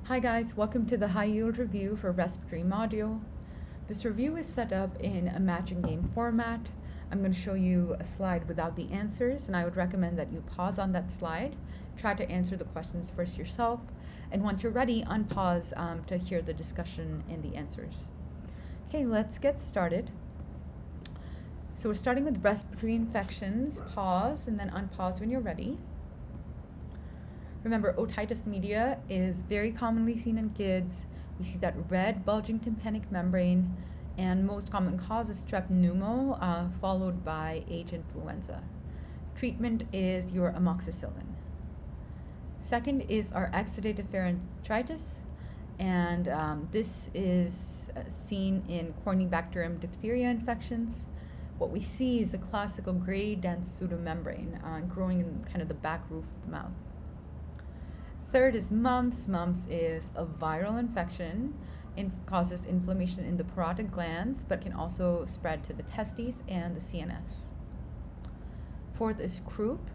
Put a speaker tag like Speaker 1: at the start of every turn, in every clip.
Speaker 1: Hi guys, welcome to the high yield review for respiratory module. This review is set up in a matching game format. I'm going to show you a slide without the answers, and I would recommend that you pause on that slide, try to answer the questions first yourself, and once you're ready, unpause to hear the discussion and the answers. Okay, let's get started. So we're starting with respiratory infections. Pause and then unpause when you're ready. Remember, otitis media is very commonly seen in kids. We see that red bulging tympanic membrane, and most common cause is strep pneumo, followed by H influenza. Treatment is your amoxicillin. Second is our exudative pharyngitis, and this is seen in Corynebacterium diphtheria infections. What we see is a classical gray dense pseudomembrane growing in kind of the back roof of the mouth. Third is mumps. Mumps is a viral infection. It causes inflammation in the parotid glands, but can also spread to the testes and the CNS. Fourth is croup.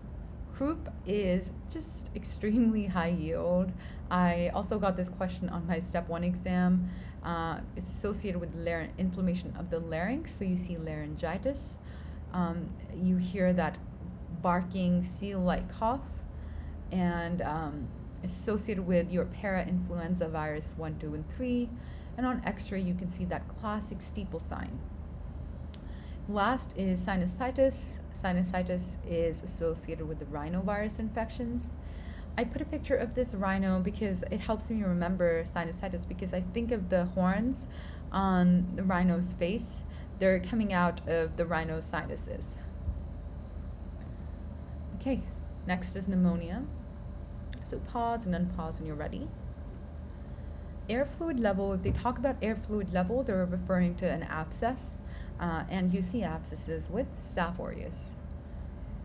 Speaker 1: Croup is just extremely high yield. I also got this question on my step 1 exam. It's associated with inflammation of the larynx, so you see laryngitis. You hear that barking seal-like cough, and associated with your para-influenza virus 1, 2, and 3. And on X-ray, you can see that classic steeple sign. Last is sinusitis. Sinusitis is associated with the rhinovirus infections. I put a picture of this rhino because it helps me remember sinusitis, because I think of the horns on the rhino's face. They're coming out of the rhino's sinuses. Okay, next is pneumonia. So pause and unpause when you're ready. Air fluid level, if they talk about air fluid level, they're referring to an abscess, and you see abscesses with Staph aureus.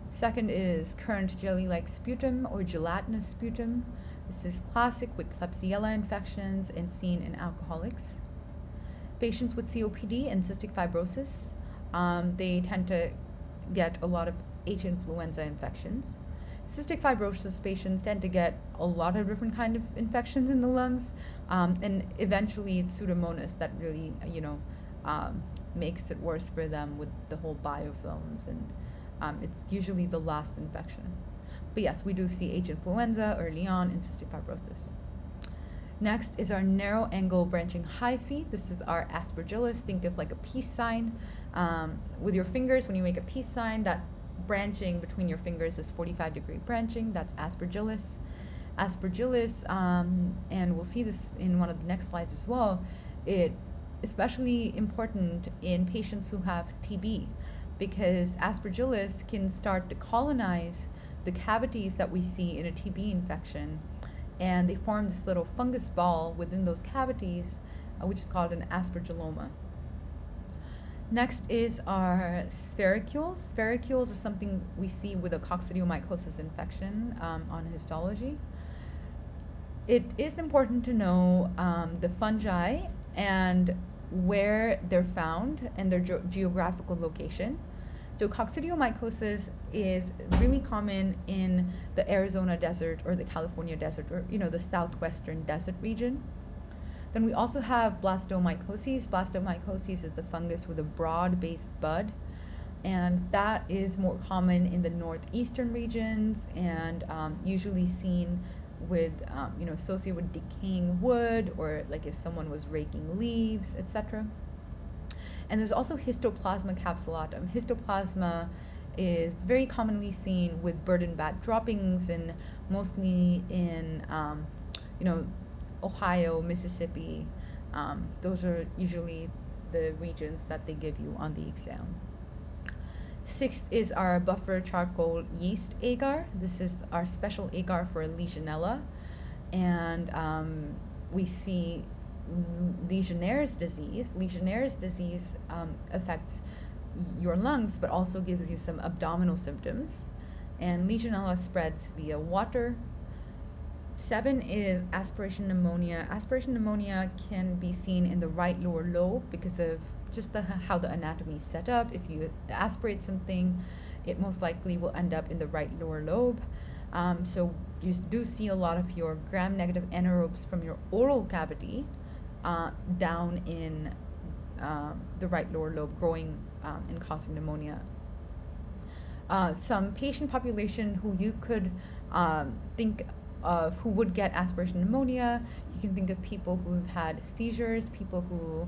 Speaker 1: Second is current jelly-like sputum or gelatinous sputum. This is classic with Klebsiella infections and seen in alcoholics. Patients with COPD and cystic fibrosis, they tend to get a lot of H influenza infections. Cystic fibrosis patients tend to get a lot of different kind of infections in the lungs, and eventually it's Pseudomonas that really, makes it worse for them with the whole biofilms, and it's usually the last infection. But yes, we do see H influenza early on in cystic fibrosis. Next is our narrow angle branching hyphae. This is our aspergillus. Think of like a peace sign. With your fingers, when you make a peace sign, that branching between your fingers is 45-degree branching. That's aspergillus. Aspergillus, and we'll see this in one of the next slides as well, it especially important in patients who have TB, because aspergillus can start to colonize the cavities that we see in a TB infection, and they form this little fungus ball within those cavities, which is called an aspergilloma. Next is our spherules. Spherules is something we see with a coccidiomycosis infection on histology. It is important to know the fungi and where they're found and their geographical location. So coccidiomycosis is really common in the Arizona desert or the California desert, or the southwestern desert region. Then we also have blastomycosis. Blastomycosis is a fungus with a broad-based bud, and that is more common in the northeastern regions, and usually seen with, associated with decaying wood, or like if someone was raking leaves, etc. And there's also Histoplasma capsulatum. Histoplasma is very commonly seen with bird and bat droppings, and mostly in, Ohio, Mississippi. Those are usually the regions that they give you on the exam. Sixth is our buffer charcoal yeast agar. This is our special agar for Legionella, and we see Legionnaire's disease. Legionnaire's disease affects your lungs, but also gives you some abdominal symptoms, and Legionella spreads via water. 7 is aspiration pneumonia. Aspiration pneumonia can be seen in the right lower lobe because of just how the anatomy is set up. If you aspirate something, it most likely will end up in the right lower lobe. So you do see a lot of your gram-negative anaerobes from your oral cavity down in the right lower lobe, growing and causing pneumonia. Some patient population who you could think of who would get aspiration pneumonia, you can think of people who have had seizures, people who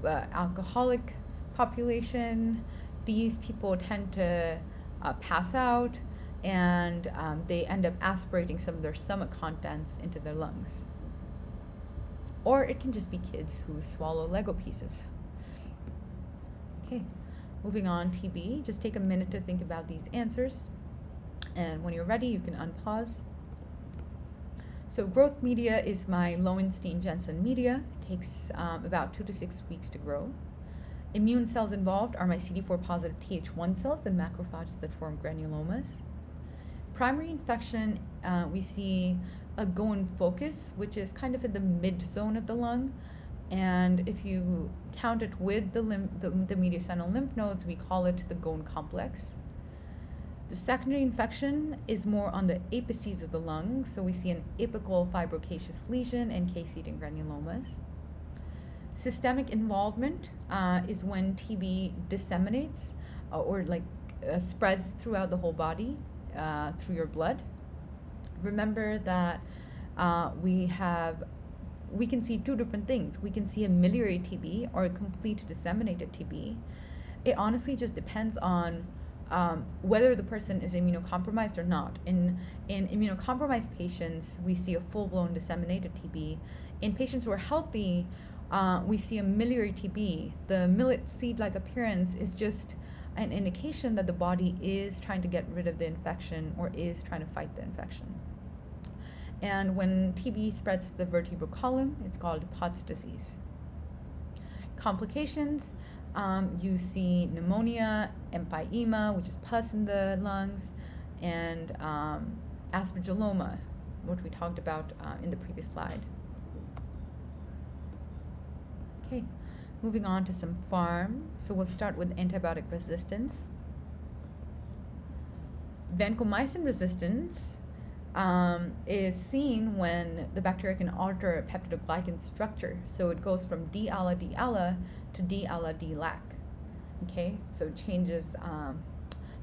Speaker 1: alcoholic population. These people tend to pass out, and they end up aspirating some of their stomach contents into their lungs. Or it can just be kids who swallow Lego pieces. Okay, moving on, TB. Just take a minute to think about these answers. And when you're ready, you can unpause. So growth media is my Lowenstein-Jensen media. It takes about 2 to 6 weeks to grow. Immune cells involved are my CD4 positive Th1 cells, the macrophages that form granulomas. Primary infection, we see a Goen focus, which is kind of in the mid zone of the lung. And if you count it with the mediastinal lymph nodes, we call it the Goen complex. The secondary infection is more on the apices of the lung, so we see an apical fibrocaseous lesion and case-eating granulomas. Systemic involvement is when TB disseminates or spreads throughout the whole body through your blood. Remember that we can see two different things. We can see a miliary TB or a complete disseminated TB. It honestly just depends on whether the person is immunocompromised or not. In immunocompromised patients, we see a full-blown disseminated TB. In patients who are healthy, we see a miliary TB. The millet seed-like appearance is just an indication that the body is trying to get rid of the infection or is trying to fight the infection. And when TB spreads to the vertebral column, it's called Pott's disease. Complications, you see pneumonia, empyema, which is pus in the lungs, and aspergilloma, what we talked about in the previous slide. Okay, moving on to some pharm. So we'll start with antibiotic resistance. Vancomycin resistance is seen when the bacteria can alter peptidoglycan structure. So it goes from D-ala-D-ala to D-ala-D-lac. Okay, so it changes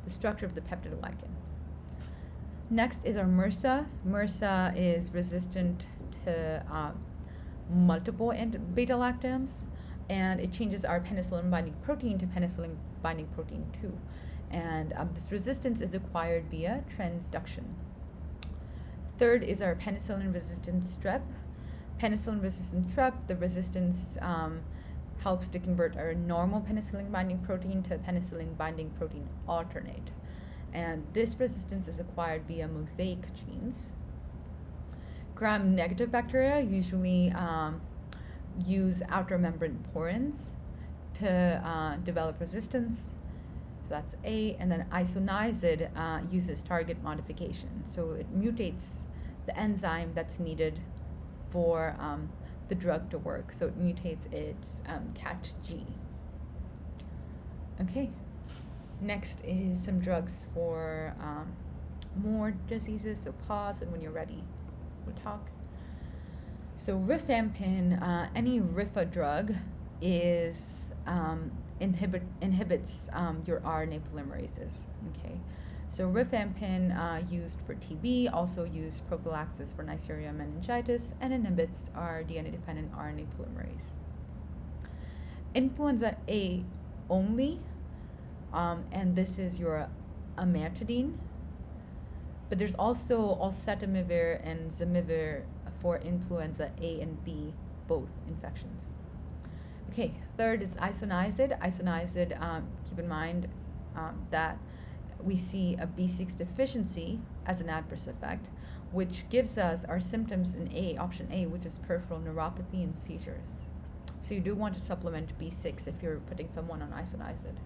Speaker 1: the structure of the peptidoglycan. Next is our MRSA. MRSA is resistant to multiple beta-lactams, and it changes our penicillin binding protein to penicillin binding protein 2. And this resistance is acquired via transduction. Third is our penicillin-resistant strep. Penicillin-resistant strep, the resistance helps to convert our normal penicillin-binding protein to penicillin-binding protein alternate. And this resistance is acquired via mosaic genes. Gram-negative bacteria usually use outer membrane porins to develop resistance. So that's A. And then isoniazid uses target modification. So it mutates the enzyme that's needed for the drug to work. So it mutates its CAT-G. Okay, next is some drugs for more diseases. So pause, and when you're ready, we'll talk. So rifampin, any rifa drug is inhibits your RNA polymerases. Okay, so rifampin used for TB, also used prophylaxis for Neisseria meningitis, and inhibits our DNA-dependent RNA polymerase. Influenza A only, and this is your amantadine. But there's also oseltamivir and zamivir for influenza A and B, both infections. Okay, third is isoniazid. Isoniazid, keep in mind that we see a B6 deficiency as an adverse effect, which gives us our symptoms in A, option A, which is peripheral neuropathy and seizures. So you do want to supplement B6 if you're putting someone on isoniazid.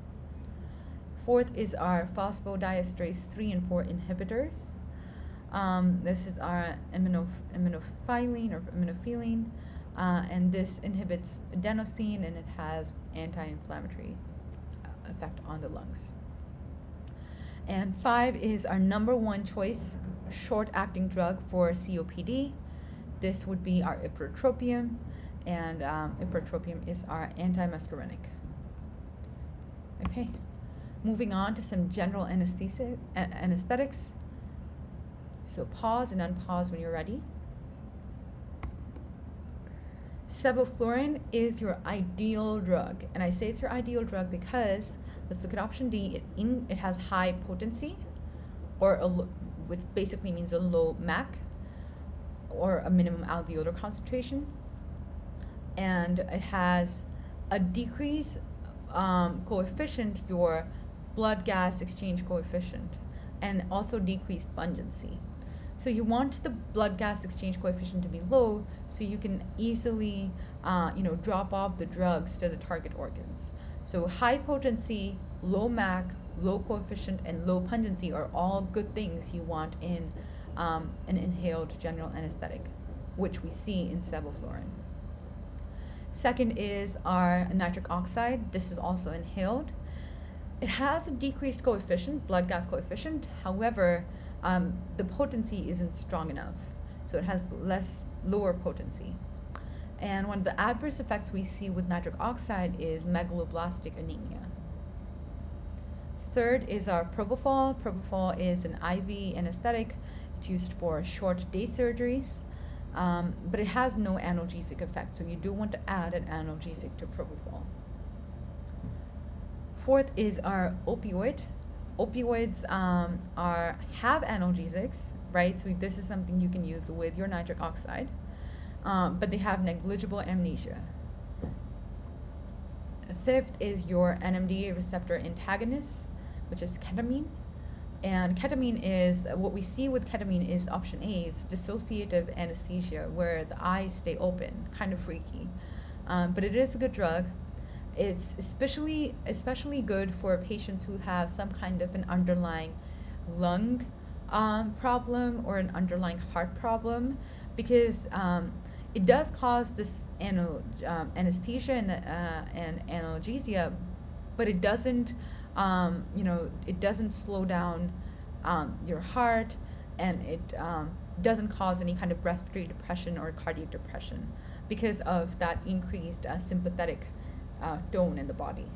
Speaker 1: Fourth is our phosphodiesterase 3 and 4 inhibitors. This is our aminophylline or aminophylline, and this inhibits adenosine, and it has anti-inflammatory effect on the lungs. And 5 is our number one choice short-acting drug for COPD. This would be our ipratropium, and ipratropium is our antimuscarinic. Okay, moving on to some general anesthetics. So pause and unpause when you're ready. Sevoflurane is your ideal drug, and I say it's your ideal drug because let's look at option D. It has high potency, or which basically means a low MAC, or a minimum alveolar concentration, and it has a decreased coefficient, your blood gas exchange coefficient, and also decreased pungency. So you want the blood gas exchange coefficient to be low so you can easily drop off the drugs to the target organs. So high potency, low MAC, low coefficient, and low pungency are all good things you want in an inhaled general anesthetic, which we see in sevoflurane. Second is our nitric oxide. This is also inhaled. It has a decreased coefficient, blood gas coefficient. However, the potency isn't strong enough, so it has lower potency. And one of the adverse effects we see with nitric oxide is megaloblastic anemia. Third is our propofol. Propofol is an IV anesthetic. It's used for short day surgeries, but it has no analgesic effect, so you do want to add an analgesic to propofol. Fourth is our opioid. Opioids have analgesics, right? So this is something you can use with your nitric oxide, but they have negligible amnesia. Fifth is your NMDA receptor antagonist, which is ketamine. And ketamine is, what we see with ketamine is option A, it's dissociative anesthesia, where the eyes stay open, kind of freaky. But it is a good drug. It's especially good for patients who have some kind of an underlying lung problem or an underlying heart problem, because it does cause this anesthesia and analgesia, but it doesn't it doesn't slow down your heart, and it doesn't cause any kind of respiratory depression or cardiac depression because of that increased sympathetic tone in the body.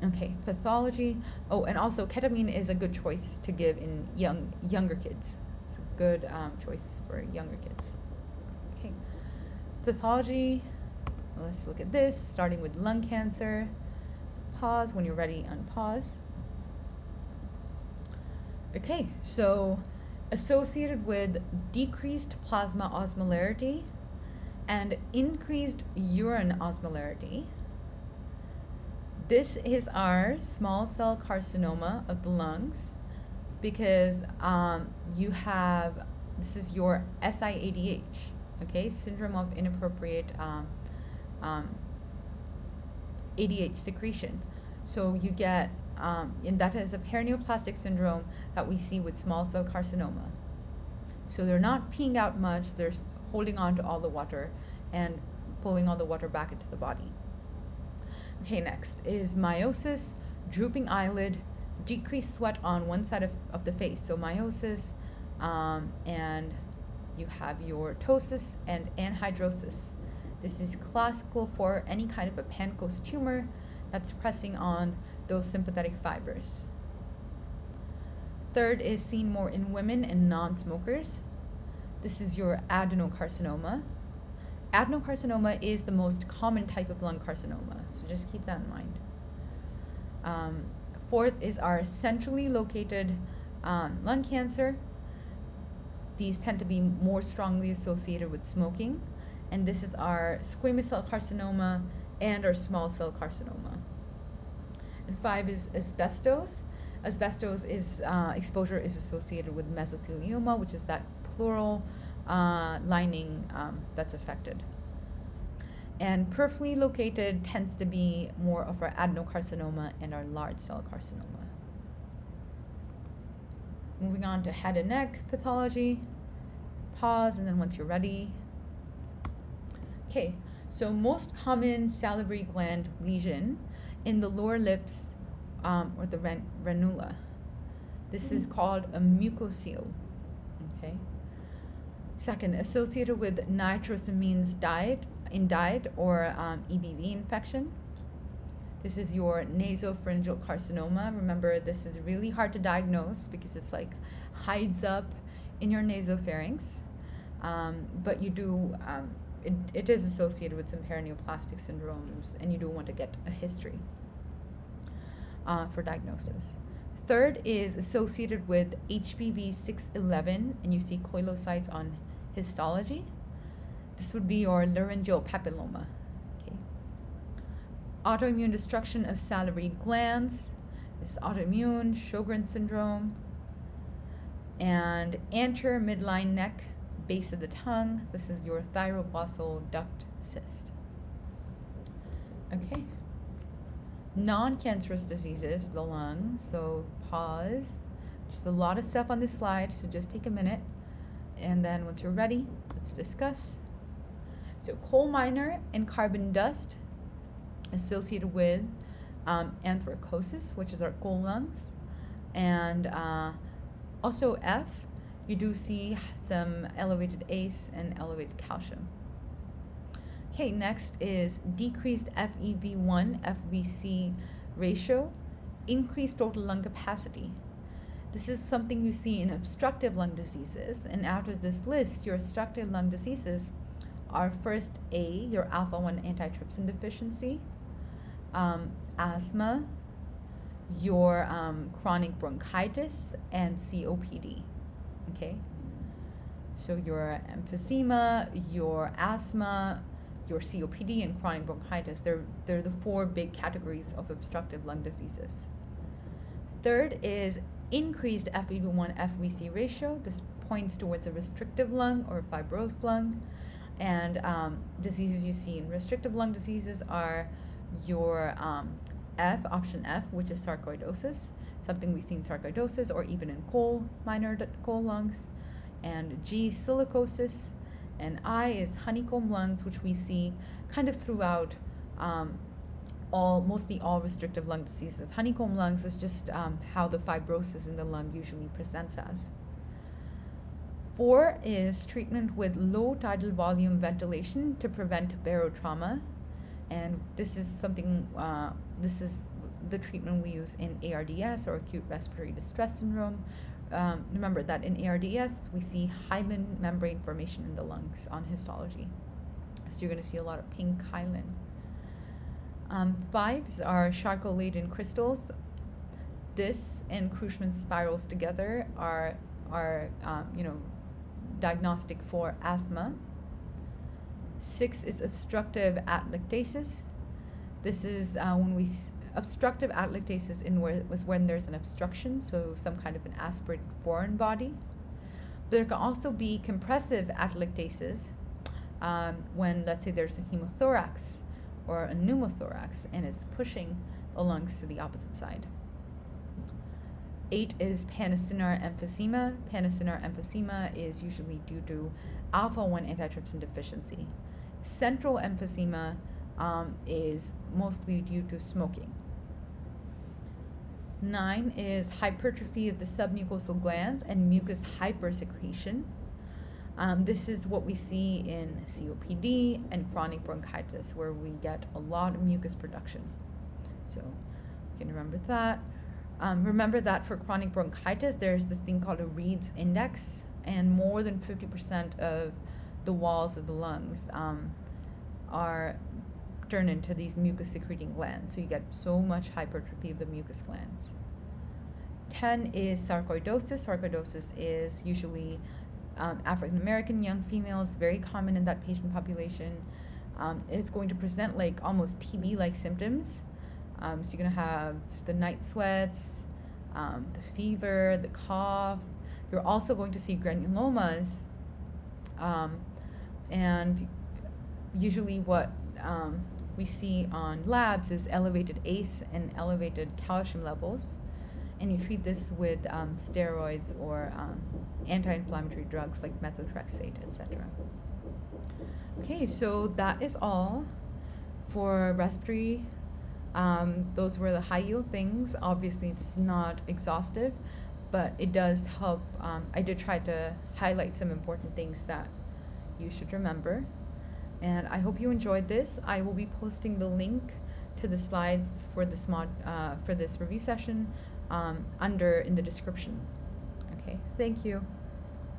Speaker 1: Okay, pathology. Oh, and also ketamine is a good choice to give in younger kids. It's a good choice for younger kids. Okay, pathology. Let's look at this, starting with lung cancer. So pause when you're ready, unpause. Okay, so associated with decreased plasma osmolarity and increased urine osmolarity. This is our small cell carcinoma of the lungs, because this is your SIADH, okay, syndrome of inappropriate ADH secretion. So you get, and that is a paraneoplastic syndrome that we see with small cell carcinoma. So they're not peeing out much, they're holding on to all the water and pulling all the water back into the body. Okay, next is meiosis, drooping eyelid, decreased sweat on one side of the face. So meiosis, and you have your ptosis and anhidrosis. This is classical for any kind of a pancreas tumor that's pressing on those sympathetic fibers. Third is seen more in women and non-smokers. This is your adenocarcinoma. Adenocarcinoma is the most common type of lung carcinoma, so just keep that in mind. Fourth is our centrally located lung cancer. These tend to be more strongly associated with smoking, and this is our squamous cell carcinoma and our small cell carcinoma. And 5 is asbestos. Asbestos is exposure is associated with mesothelioma, which is that pleural lining that's affected. And peripherally located tends to be more of our adenocarcinoma and our large cell carcinoma. Moving on to head and neck pathology. Pause, and then once you're ready. Okay, so most common salivary gland lesion in the lower lips or the ranula. This is called a mucocele. Okay. Second, associated with nitrosamines in diet or EBV infection. This is your nasopharyngeal carcinoma. Remember, this is really hard to diagnose because it's like hides up in your nasopharynx. But you do, it is associated with some paraneoplastic syndromes, and you do want to get a history for diagnosis. Third is associated with HPV 611, and you see coilocytes on histology. This would be your laryngeal papilloma. Okay. Autoimmune destruction of salivary glands. This autoimmune Sjogren's syndrome. And anterior midline neck, base of the tongue. This is your thyroglossal duct cyst. Okay. Non-cancerous diseases, the lung. So pause. Just a lot of stuff on this slide, so just take a minute. And then once you're ready, let's discuss. So coal miner and carbon dust associated with anthracosis, which is our coal lungs. And also F, you do see some elevated ACE and elevated calcium. Okay, next is decreased FEV1, FVC ratio, increased total lung capacity. This is something you see in obstructive lung diseases. And after this list, your obstructive lung diseases are first A, your alpha-1 antitrypsin deficiency, asthma, your chronic bronchitis, and COPD. Okay? So your emphysema, your asthma, your COPD, and chronic bronchitis, they're the four big categories of obstructive lung diseases. Third is increased FEV1 FVC ratio. This points towards a restrictive lung or fibrosed lung. And diseases you see in restrictive lung diseases are your option F, which is sarcoidosis, something we see in sarcoidosis or even in coal lungs. And G, silicosis. And I is honeycomb lungs, which we see kind of throughout mostly all restrictive lung diseases. Honeycomb lungs is just how the fibrosis in the lung usually presents as. 4 is treatment with low tidal volume ventilation to prevent barotrauma. And this is something, this is the treatment we use in ARDS, or acute respiratory distress syndrome. Remember that in ARDS, we see hyaline membrane formation in the lungs on histology. So you're going to see a lot of pink hyaline. 5s are Charcot-Leyden crystals. This and Krushman spirals together are diagnostic for asthma. 6 is obstructive atelectasis. This is obstructive atelectasis was when there's an obstruction, so some kind of an aspirated foreign body. But there can also be compressive atelectasis when, let's say, there's a hemothorax or a pneumothorax and it's pushing the lungs to the opposite side. 8 is panacinar emphysema. Panacinar emphysema is usually due to alpha-1 antitrypsin deficiency. Central emphysema is mostly due to smoking. 9 is hypertrophy of the submucosal glands and mucus hypersecretion. This is what we see in COPD and chronic bronchitis, where we get a lot of mucus production. So you can remember that. Remember that for chronic bronchitis, there's this thing called a Reed's index, and more than 50% of the walls of the lungs are turned into these mucus-secreting glands. So you get so much hypertrophy of the mucus glands. 10 is sarcoidosis. Sarcoidosis is usually African American young females, very common in that patient population. It's going to present like almost TB-like symptoms. So you're going to have the night sweats, the fever, the cough. You're also going to see granulomas. And usually what we see on labs is elevated ACE and elevated calcium levels. And you treat this with steroids or anti-inflammatory drugs like methotrexate, etc. Okay, so that is all for respiratory Those were the high yield things. Obviously, this is not exhaustive, but it does help. I did try to highlight some important things that you should remember. And I hope you enjoyed this. I will be posting the link to the slides for this for this review session under in the description. Okay, thank you.